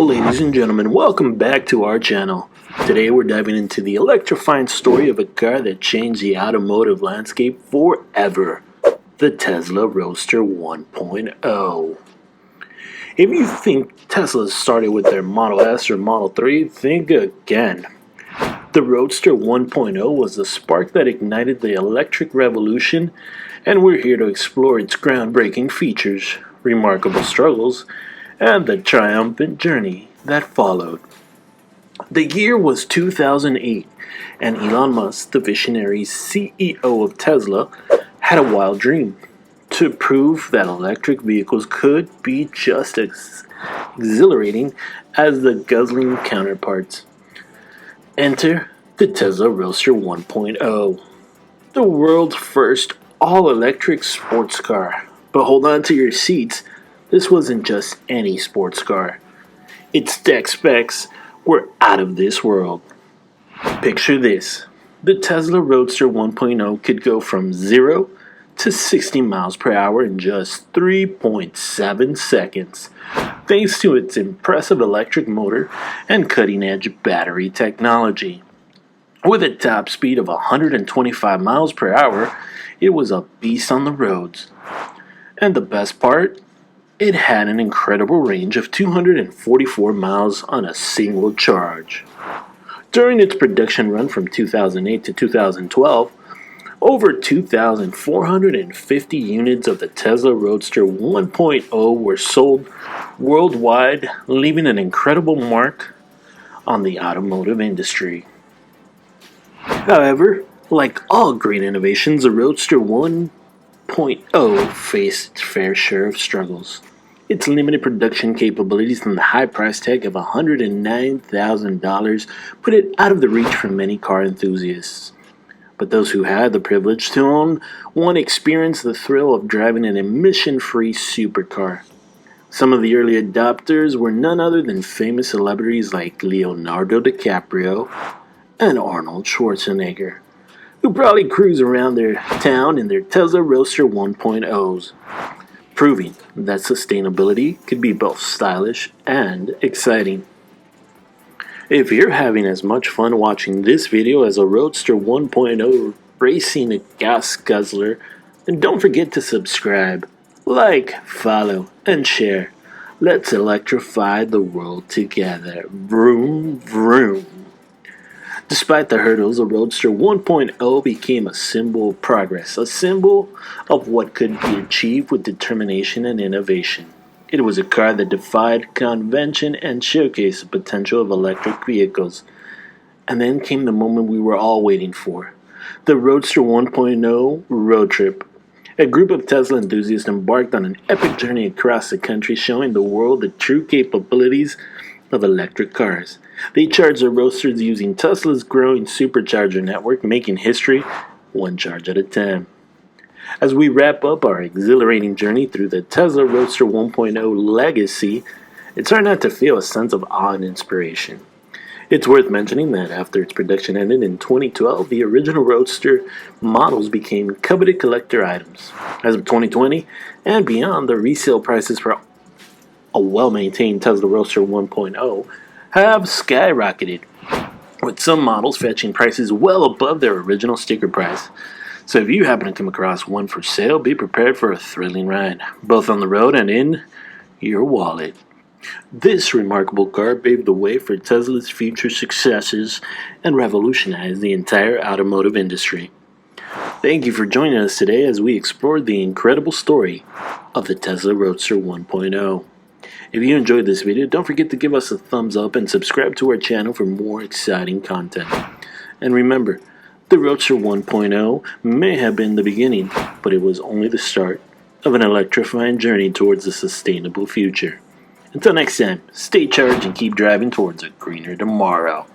Ladies and gentlemen, welcome back to our channel. Today we're diving into the electrifying story of a car that changed the automotive landscape forever, the Tesla Roadster 1.0. If you think Tesla started with their Model S or Model 3, think again. The Roadster 1.0 was the spark that ignited the electric revolution, and we're here to explore its groundbreaking features, remarkable struggles, and the triumphant journey that followed. The year was 2008, and Elon Musk, the visionary CEO of Tesla, had a wild dream to prove that electric vehicles could be just as exhilarating as the guzzling counterparts. Enter the Tesla Roadster 1.0, the world's first all-electric sports car. But hold on to your seats. This wasn't just any sports car. Its tech specs were out of this world. Picture this. The Tesla Roadster 1.0 could go from 0 to 60 miles per hour in just 3.7 seconds, thanks to its impressive electric motor and cutting-edge battery technology. With a top speed of 125 miles per hour, it was a beast on the roads. And the best part? It had an incredible range of 244 miles on a single charge. During its production run from 2008 to 2012, over 2,450 units of the Tesla Roadster 1.0 were sold worldwide, leaving an incredible mark on the automotive industry. However, like all great innovations, the Roadster 1.0 faced its fair share of struggles. Its limited production capabilities and the high price tag of $109,000 put it out of the reach for many car enthusiasts. But those who had the privilege to own one experienced the thrill of driving an emission-free supercar. Some of the early adopters were none other than famous celebrities like Leonardo DiCaprio and Arnold Schwarzenegger, who probably cruise around their town in their Tesla Roadster 1.0s, proving that sustainability could be both stylish and exciting. If you're having as much fun watching this video as a Roadster 1.0 racing a gas guzzler, then don't forget to subscribe, like, follow, and share. Let's electrify the world together. Vroom, vroom. Despite the hurdles, the Roadster 1.0 became a symbol of progress, a symbol of what could be achieved with determination and innovation. It was a car that defied convention and showcased the potential of electric vehicles. And then came the moment we were all waiting for, the Roadster 1.0 road trip. A group of Tesla enthusiasts embarked on an epic journey across the country, showing the world the true capabilities of electric cars. They charged their Roadsters using Tesla's growing supercharger network, making history one charge at a time. As we wrap up our exhilarating journey through the Tesla Roadster 1.0 legacy, it's hard not to feel a sense of awe and inspiration. It's worth mentioning that after its production ended in 2012, the original Roadster models became coveted collector items. As of 2020 and beyond, the resale prices for a well-maintained Tesla Roadster 1.0 have skyrocketed, with some models fetching prices well above their original sticker price. So if you happen to come across one for sale, be prepared for a thrilling ride, both on the road and in your wallet. This remarkable car paved the way for Tesla's future successes and revolutionized the entire automotive industry. Thank you for joining us today as we explored the incredible story of the Tesla Roadster 1.0. If you enjoyed this video, don't forget to give us a thumbs up and subscribe to our channel for more exciting content. And remember, the Roadster 1.0 may have been the beginning, but it was only the start of an electrifying journey towards a sustainable future. Until next time, stay charged and keep driving towards a greener tomorrow.